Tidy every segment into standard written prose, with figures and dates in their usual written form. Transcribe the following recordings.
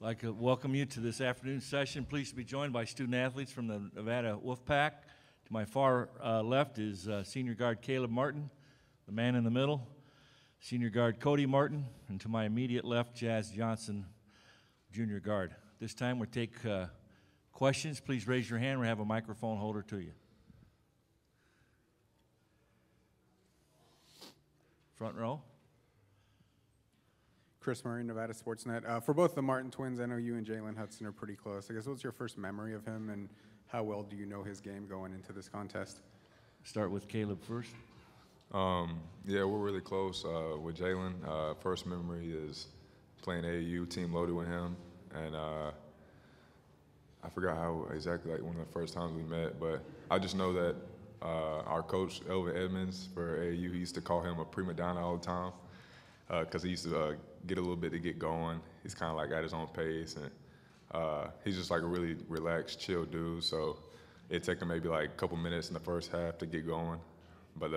I'd like to welcome you to this afternoon session. Pleased to be joined by student athletes from the Nevada Wolfpack. To my far left is senior guard Caleb Martin, the man in the middle, senior guard Cody Martin, and to my immediate left, Jazz Johnson, junior guard. This time we'll take questions. Please raise your hand. We have a microphone holder to you. Front row. Chris Murray, Nevada Sportsnet. For both the Martin twins, I know you and Jalen Hudson are pretty close. I guess what's your first memory of him, and how well do you know his game going into this contest? Start with Caleb first. Yeah, we're really close with Jalen. First memory is playing AAU, team loaded with him, and I forgot how exactly, like one of the first times we met, but I just know that our coach, Elvin Edmonds for AAU, he used to call him a prima donna all the time because he used to get a little bit to get going. He's kind of like at his own pace, and he's just like a really relaxed, chill dude. So it'd take him maybe like a couple minutes in the first half to get going. But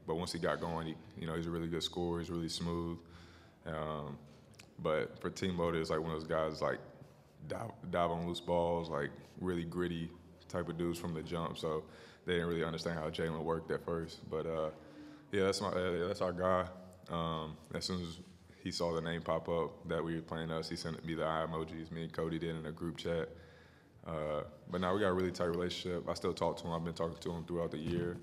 but once he got going, he's a really good scorer. He's really smooth. But for team loaded, it's like one of those guys like dive on loose balls, like really gritty type of dudes from the jump. So they didn't really understand how Jalen worked at first. But yeah, that's our guy. As soon as he saw the name pop up that we were playing us, he sent me the eye emojis. Me and Cody did in a group chat. But now we got a really tight relationship. I still talk to him. I've been talking to him throughout the year.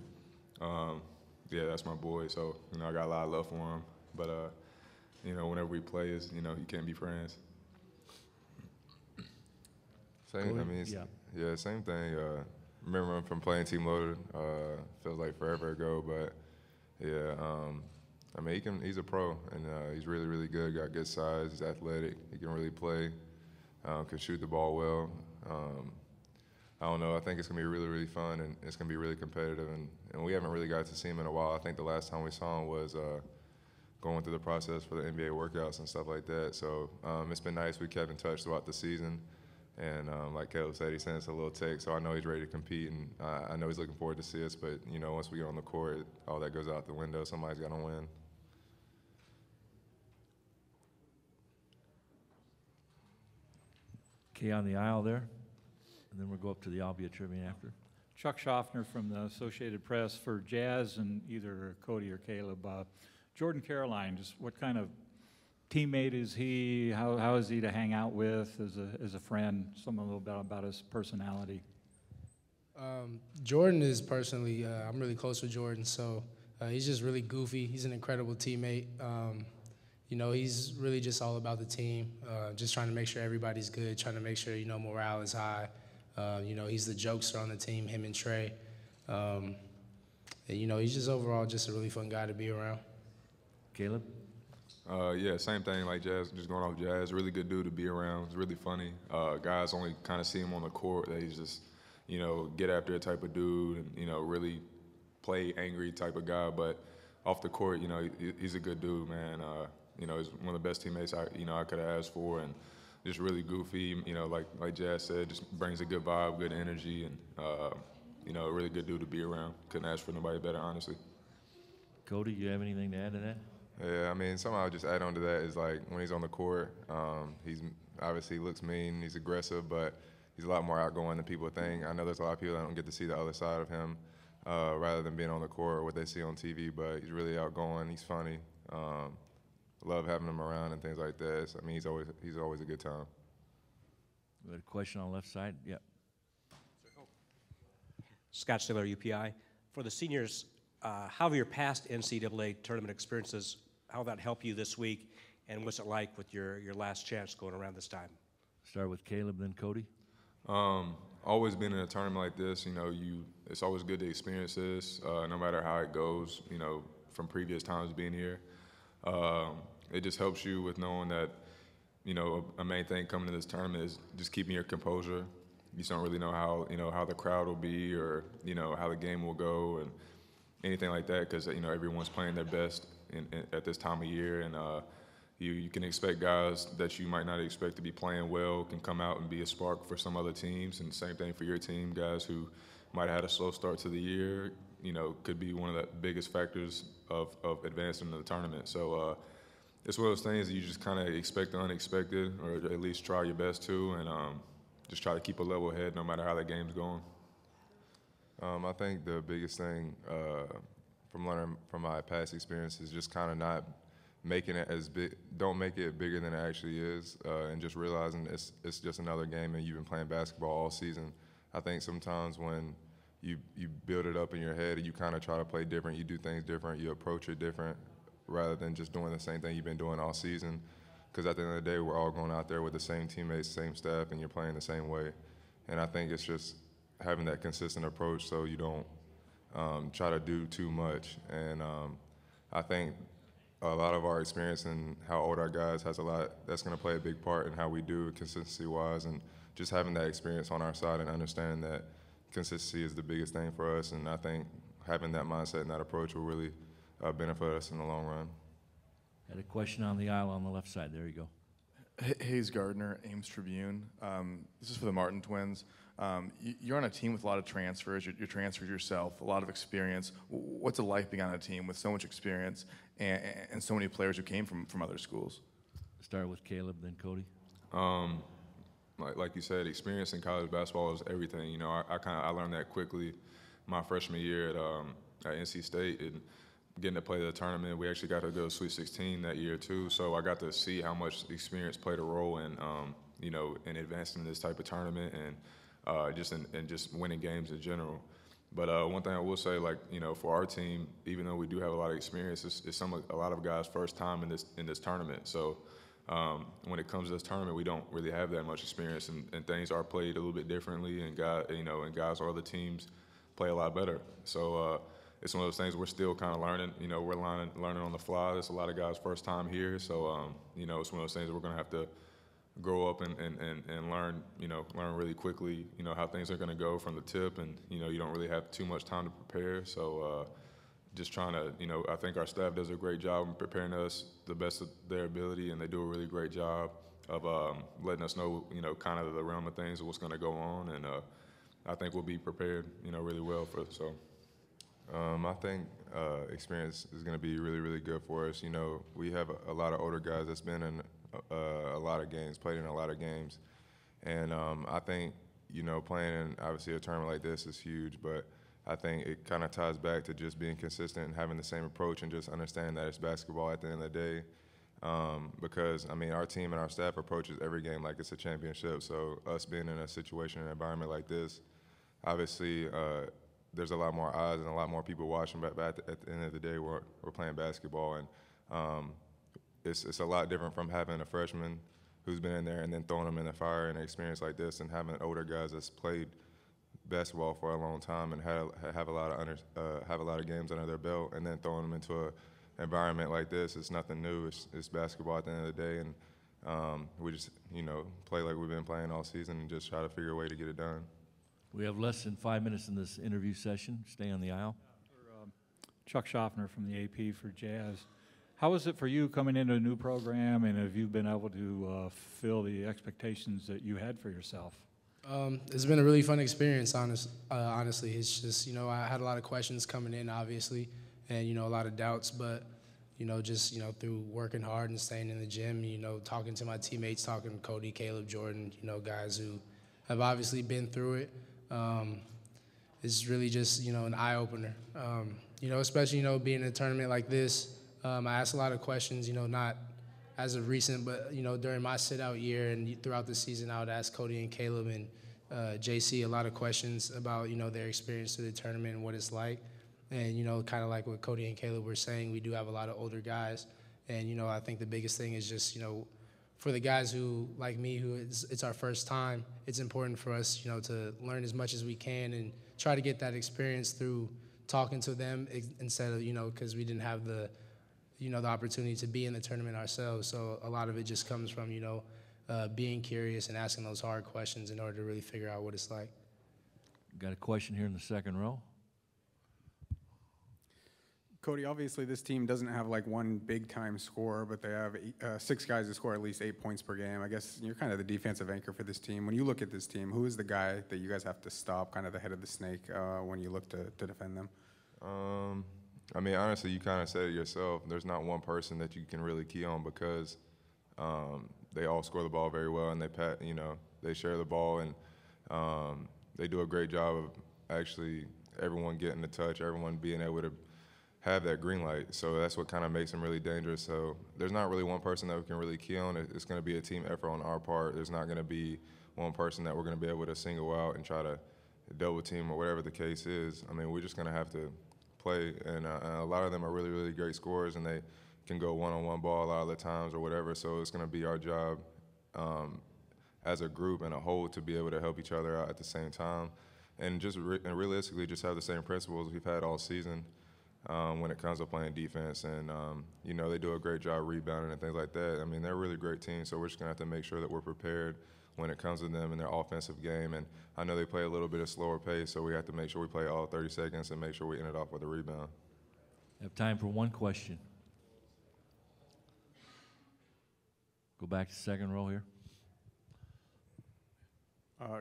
Yeah, that's my boy. So I got a lot of love for him. But whenever we play, you can't be friends. Same. I mean, yeah, same thing. Remember him from playing team loaded. Feels like forever ago, but yeah. I mean, he's a pro, and he's really, really good. Got good size. He's athletic. He can really play. Can shoot the ball well. I don't know. I think it's gonna be really, really fun, and it's gonna be really competitive. And we haven't really got to see him in a while. I think the last time we saw him was going through the process for the NBA workouts and stuff like that. So it's been nice. We kept in touch throughout the season. And like Caleb said, he sent us a little text, so I know he's ready to compete, and I know he's looking forward to see us. But once we get on the court, all that goes out the window. Somebody's got to win. Okay, on the aisle there, and then we'll go up to the Albia Tribune after. Chuck Schaffner from the Associated Press for Jazz and either Cody or Caleb. Jordan Caroline, just what kind of teammate is he? How is he to hang out with as a friend? A little bit about his personality. Jordan is personally, I'm really close with Jordan, so he's just really goofy. He's an incredible teammate. He's really just all about the team, just trying to make sure everybody's good, trying to make sure, morale is high. He's the jokester on the team, him and Trey. And, he's just overall just a really fun guy to be around. Caleb? Yeah, same thing like Jazz, just going off Jazz. Really good dude to be around. It's really funny. Guys only kind of see him on the court. That he's just, get after it type of dude and, really play angry type of guy. But off the court, he's a good dude, man. He's one of the best teammates I could have asked for, and just really goofy. Like Jazz said, just brings a good vibe, good energy, and a really good dude to be around. Couldn't ask for nobody better, honestly. Cody, you have anything to add to that? Yeah, I mean, something I'll just add on to that is like when he's on the court, he's obviously looks mean, he's aggressive, but he's a lot more outgoing than people think. I know there's a lot of people that don't get to see the other side of him rather than being on the court or what they see on TV, but he's really outgoing, he's funny. Love having him around and things like that. So, I mean, he's always a good time. We had a question on the left side. Yep. Scott Stiller, UPI. For the seniors, how have your past NCAA tournament experiences, how that helped you this week, and what's it like with your last chance going around this time? Start with Caleb, then Cody. Always been in a tournament like this, it's always good to experience this, no matter how it goes, from previous times being here. It just helps you with knowing that, a main thing coming to this tournament is just keeping your composure. You just don't really know how the crowd will be or, how the game will go and anything like that because, everyone's playing their best at this time of year. And you can expect guys that you might not expect to be playing well can come out and be a spark for some other teams. And same thing for your team, guys who might have had a slow start to the year, could be one of the biggest factors of advancing to the tournament. So it's one of those things that you just kind of expect the unexpected, or at least try your best to, and just try to keep a level head no matter how that game's going. I think the biggest thing from learning from my past experience is just kind of not making it as big, don't make it bigger than it actually is, and just realizing it's just another game and you've been playing basketball all season. I think sometimes when you build it up in your head and you kind of try to play different, you do things different, you approach it different, rather than just doing the same thing you've been doing all season. Because at the end of the day, we're all going out there with the same teammates, same staff, and you're playing the same way. And I think it's just having that consistent approach so you don't try to do too much. And I think a lot of our experience and how old our guys has a lot, that's going to play a big part in how we do consistency-wise, and just having that experience on our side and understanding that consistency is the biggest thing for us. And I think having that mindset and that approach will really benefit us in the long run. Had a question on the aisle on the left side. There you go. Hayes Gardner, Ames Tribune. This is for the Martin twins. You're on a team with a lot of transfers. You're transferred yourself, a lot of experience. What's it like being on a team with so much experience and so many players who came from other schools? Start with Caleb, then Cody. Like you said, experience in college basketball is everything. You know, I learned that quickly my freshman year at NC State, and getting to play the tournament. We actually got to go to Sweet 16 that year too, so I got to see how much experience played a role in you know, in advancing in this type of tournament and just winning games in general. But one thing I will say, like, you know, for our team, even though we do have a lot of experience, it's a lot of guys' first time in this tournament. So when it comes to this tournament, we don't really have that much experience, and things are played a little bit differently, and guys or other teams play a lot better. So it's one of those things we're still kind of learning. You know, we're learning on the fly. There's a lot of guys' first time here, so you know, it's one of those things that we're going to have to grow up and learn. You know, learn really quickly. You know how things are going to go from the tip, and you know, you don't really have too much time to prepare. So just trying to, you know, I think our staff does a great job in preparing us the best of their ability, and they do a really great job of letting us know, you know, kind of the realm of things of what's going to go on, and I think we'll be prepared, you know, really well for it. So. I think experience is going to be really, really good for us. You know, we have a lot of older guys that's been in a lot of games, played in a lot of games. And I think, you know, playing in obviously a tournament like this is huge, but I think it kind of ties back to just being consistent and having the same approach and just understanding that it's basketball at the end of the day. Because, I mean, our team and our staff approaches every game like it's a championship. So us being in a situation, an environment like this, obviously there's a lot more eyes and a lot more people watching, but at the end of the day, we're playing basketball, and it's a lot different from having a freshman who's been in there and then throwing them in the fire in an experience like this, and having older guys that's played basketball for a long time and have a lot of games under their belt, and then throwing them into an environment like this. It's nothing new. It's basketball at the end of the day, and we just, you know, play like we've been playing all season and just try to figure a way to get it done. We have less than 5 minutes in this interview session. Stay on the aisle. Chuck Schaffner from the AP for Jazz. How is it for you coming into a new program, and have you been able to fill the expectations that you had for yourself? It's been a really fun experience, honestly. It's just, you know, I had a lot of questions coming in, obviously, and, you know, a lot of doubts, but, you know, just, you know, through working hard and staying in the gym, you know, talking to my teammates, talking to Cody, Caleb, Jordan, you know, guys who have obviously been through it. It's really just, you know, an eye-opener. You know, especially, you know, being in a tournament like this, I asked a lot of questions, you know, not as of recent, but, you know, during my sit-out year and throughout the season, I would ask Cody and Caleb and JC a lot of questions about, you know, their experience through the tournament and what it's like. And, you know, kind of like what Cody and Caleb were saying, we do have a lot of older guys. And, you know, I think the biggest thing is just, you know, for the guys who, like me, who it's our first time, it's important for us, you know, to learn as much as we can and try to get that experience through talking to them instead of, you know, because we didn't have the, you know, the opportunity to be in the tournament ourselves. So a lot of it just comes from, you know, being curious and asking those hard questions in order to really figure out what it's like. Got a question here in the second row. Cody, obviously this team doesn't have like one big-time scorer, but they have 6 guys that score at least 8 points per game. I guess you're kind of the defensive anchor for this team. When you look at this team, who is the guy that you guys have to stop, kind of the head of the snake, when you look to defend them? I mean, honestly, you kind of said it yourself. There's not one person that you can really key on because they all score the ball very well, and they share the ball, and they do a great job of actually everyone getting the touch, everyone being able to have that green light. So that's what kind of makes them really dangerous. So there's not really one person that we can really key on. It's going to be a team effort on our part. There's not going to be one person that we're going to be able to single out and try to double team or whatever the case is. I mean, we're just going to have to play, and a lot of them are really, really great scorers, and they can go one-on-one ball a lot of the times or whatever. So it's going to be our job as a group and a whole to be able to help each other out at the same time, and just and realistically just have the same principles we've had all season when it comes to playing defense. And they do a great job rebounding and things like that. I mean, they're a really great team, so we're just going to have to make sure that we're prepared when it comes to them in their offensive game. And I know they play a little bit of slower pace, so we have to make sure we play all 30 seconds and make sure we end it off with a rebound. I have time for one question. Go back to second row here.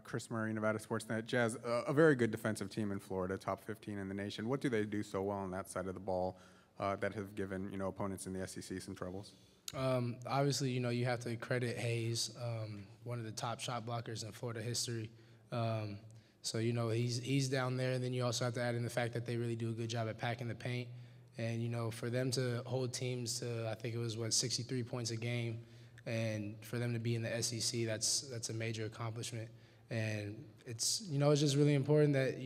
Chris Murray, Nevada Sportsnet. Jazz, a very good defensive team in Florida, top 15 in the nation. What do they do so well on that side of the ball that have given opponents in the SEC some troubles? Obviously, you have to credit Hayes, one of the top shot blockers in Florida history. So he's down there, and then you also have to add in the fact that they really do a good job at packing the paint. And for them to hold teams to, I think it was 63 points a game, and for them to be in the SEC, that's a major accomplishment. And it's just really important that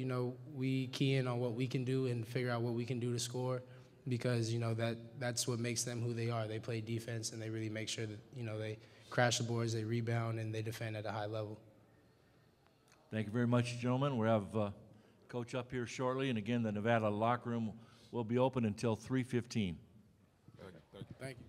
we key in on what we can do and figure out what we can do to score, because that's what makes them who they are. They play defense, and they really make sure that they crash the boards, they rebound, and they defend at a high level. Thank you very much, gentlemen. We'll have Coach up here shortly, and again, the Nevada locker room will be open until 3:15. Thank you.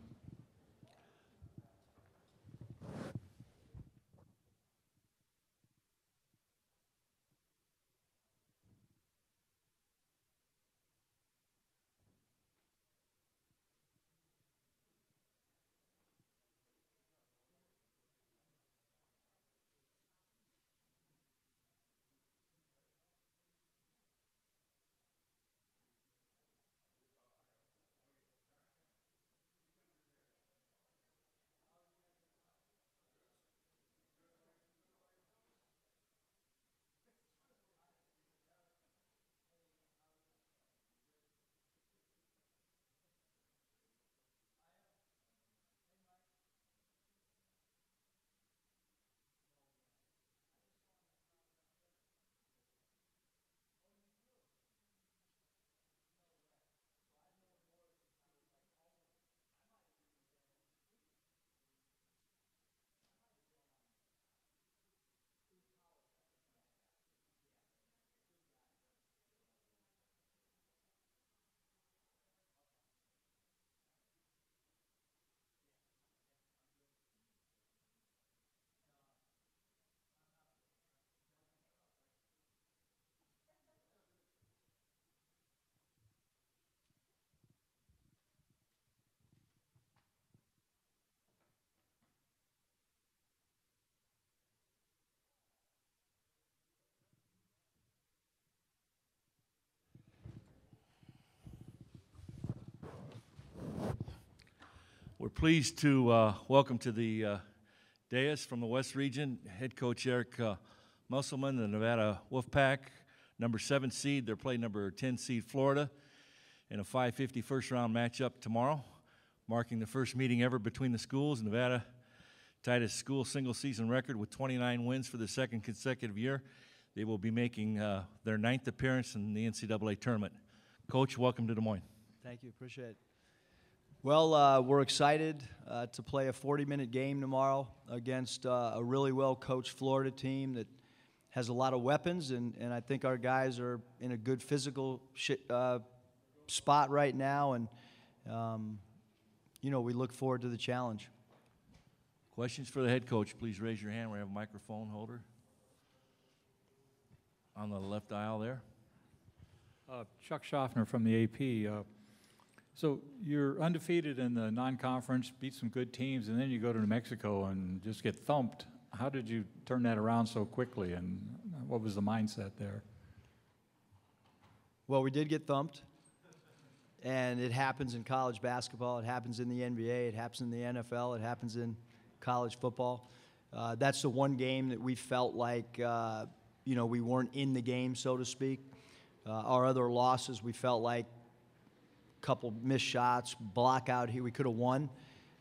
We're pleased to welcome to the dais from the West Region, head coach Eric Musselman, the Nevada Wolfpack, number 7 seed. They're playing number 10 seed Florida in a 5:50 first-round matchup tomorrow, marking the first meeting ever between the schools. Nevada tied a school single-season record with 29 wins for the second consecutive year. They will be making their 9th appearance in the NCAA tournament. Coach, welcome to Des Moines. Thank you, appreciate it. Well, we're excited to play a 40-minute game tomorrow against a really well-coached Florida team that has a lot of weapons, and I think our guys are in a good physical spot right now, and we look forward to the challenge. Questions for the head coach, please raise your hand. We have a microphone holder on the left aisle there. Chuck Schaffner from the AP. So you're undefeated in the non-conference, beat some good teams, and then you go to New Mexico and just get thumped. How did you turn that around so quickly, and what was the mindset there? Well, we did get thumped. And it happens in college basketball. It happens in the NBA. It happens in the NFL. It happens in college football. That's the one game that we felt like, we weren't in the game, so to speak. Our other losses, we felt like a couple missed shots, block out here. We could have won.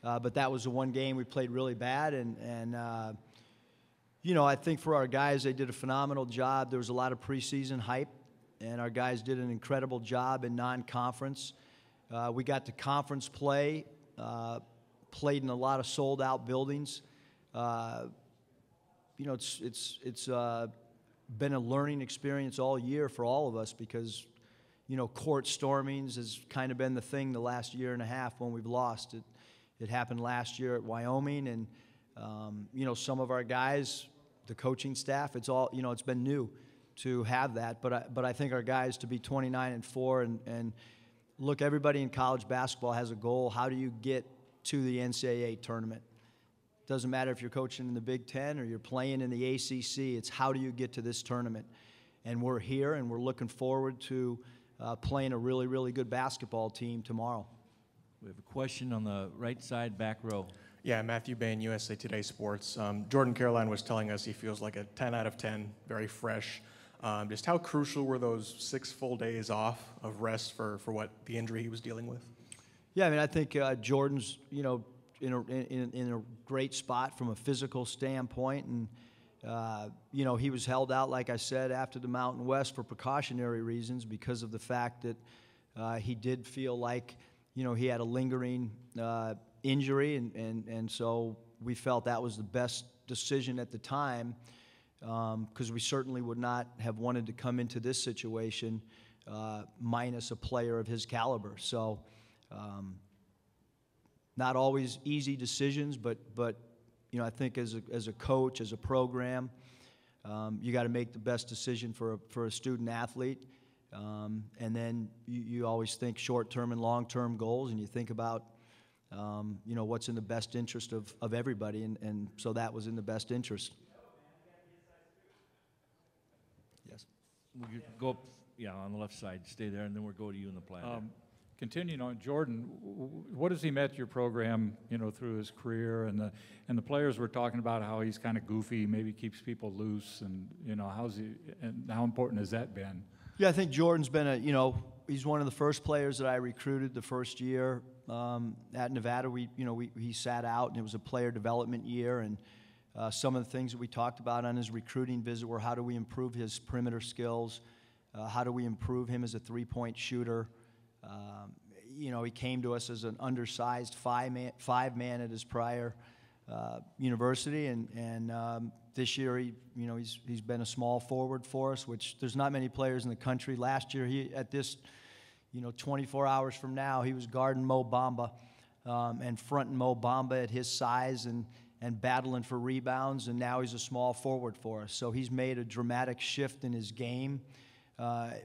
But that was the one game we played really bad. And I think for our guys, they did a phenomenal job. There was a lot of preseason hype, and our guys did an incredible job in non-conference. We got to conference play, played in a lot of sold-out buildings. It's been a learning experience all year for all of us because, court stormings has kind of been the thing the last year and a half when we've lost. It happened last year at Wyoming, and, some of our guys, the coaching staff, it's been new to have that. But I think our guys to be 29-4 and look, everybody in college basketball has a goal. How do you get to the NCAA tournament? Doesn't matter if you're coaching in the Big Ten or you're playing in the ACC. It's how do you get to this tournament? And we're here, and we're looking forward to playing a really, really good basketball team tomorrow. We have a question on the right side, back row. Yeah, Matthew Bain, USA Today Sports. Jordan Caroline was telling us he feels like a 10 out of 10, very fresh. Just how crucial were those 6 full days off of rest for what the injury he was dealing with? Yeah, I mean, I think Jordan's, in a great spot from a physical standpoint, and he was held out, like I said, after the Mountain West for precautionary reasons because of the fact that he did feel like, he had a lingering injury, and so we felt that was the best decision at the time because we certainly would not have wanted to come into this situation minus a player of his caliber. So not always easy decisions, but I think as a coach, as a program, you got to make the best decision for a student athlete. And then you always think short-term and long-term goals, and you think about, what's in the best interest of everybody, and so that was in the best interest. Yes. We'll go up, on the left side. Stay there, and then we'll go to you in the plan. Continuing on, Jordan, what has he met your program, through his career, and the players were talking about how he's kind of goofy, maybe keeps people loose, and how important has that been? Yeah, I think Jordan's been he's one of the first players that I recruited the first year at Nevada. He sat out, and it was a player development year, and some of the things that we talked about on his recruiting visit were how do we improve his perimeter skills, how do we improve him as a three-point shooter. He came to us as an undersized five-man at his prior university, and this year he's been a small forward for us, which there's not many players in the country. Last year, 24 hours from now, he was guarding Mo Bamba and fronting Mo Bamba at his size and battling for rebounds, and now he's a small forward for us. So he's made a dramatic shift in his game.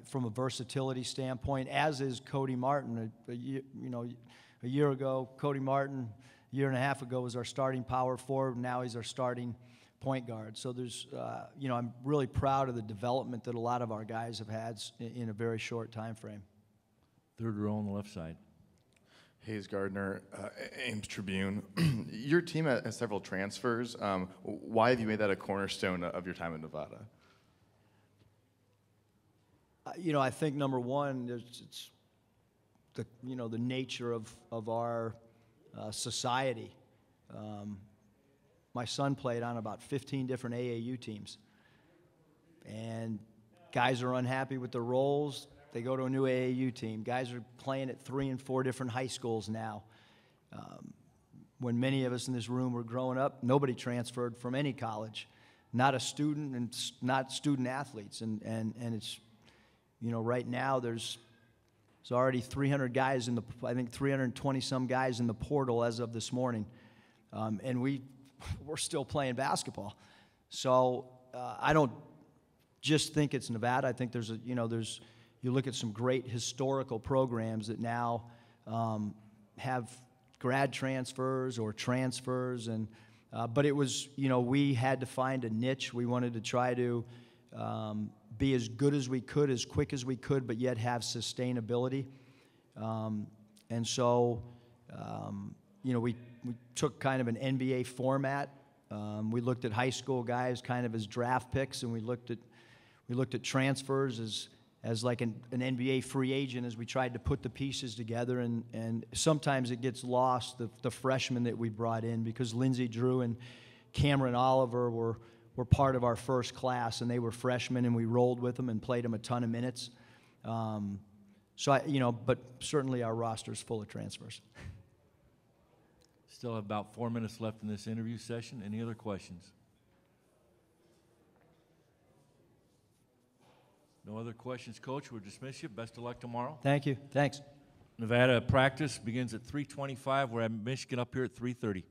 From a versatility standpoint, as is Cody Martin. A year ago, Cody Martin, a year and a half ago, was our starting power forward. Now he's our starting point guard. So there's, I'm really proud of the development that a lot of our guys have had in a very short time frame. Third row on the left side. Hayes Gardner, Ames Tribune. Your team has several transfers. Why have you made that a cornerstone of your time in Nevada? I think number one, it's the nature of our society. My son played on about 15 different AAU teams, and guys are unhappy with their roles. They go to a new AAU team. Guys are playing at 3 and 4 different high schools now. When many of us in this room were growing up, nobody transferred from any college, not a student and not student athletes, and it's. Right now there's already 300 guys I think 320 some guys in the portal as of this morning, and we're still playing basketball. So I don't just think it's Nevada. I think you look at some great historical programs that now have grad transfers or transfers, and but it was we had to find a niche. We wanted to try to be as good as we could, as quick as we could, but yet have sustainability. And so, we took kind of an NBA format. We looked at high school guys kind of as draft picks, and we looked at transfers as like an NBA free agent as we tried to put the pieces together. And sometimes it gets lost, the freshmen that we brought in, because Lindsey Drew and Cameron Oliver were part of our first class, and they were freshmen, and we rolled with them and played them a ton of minutes. But certainly our roster's full of transfers. Still have about 4 minutes left in this interview session. Any other questions? No other questions, Coach. We'll dismiss you. Best of luck tomorrow. Thank you. Thanks. Nevada practice begins at 3:25. We're at Michigan up here at 3:30.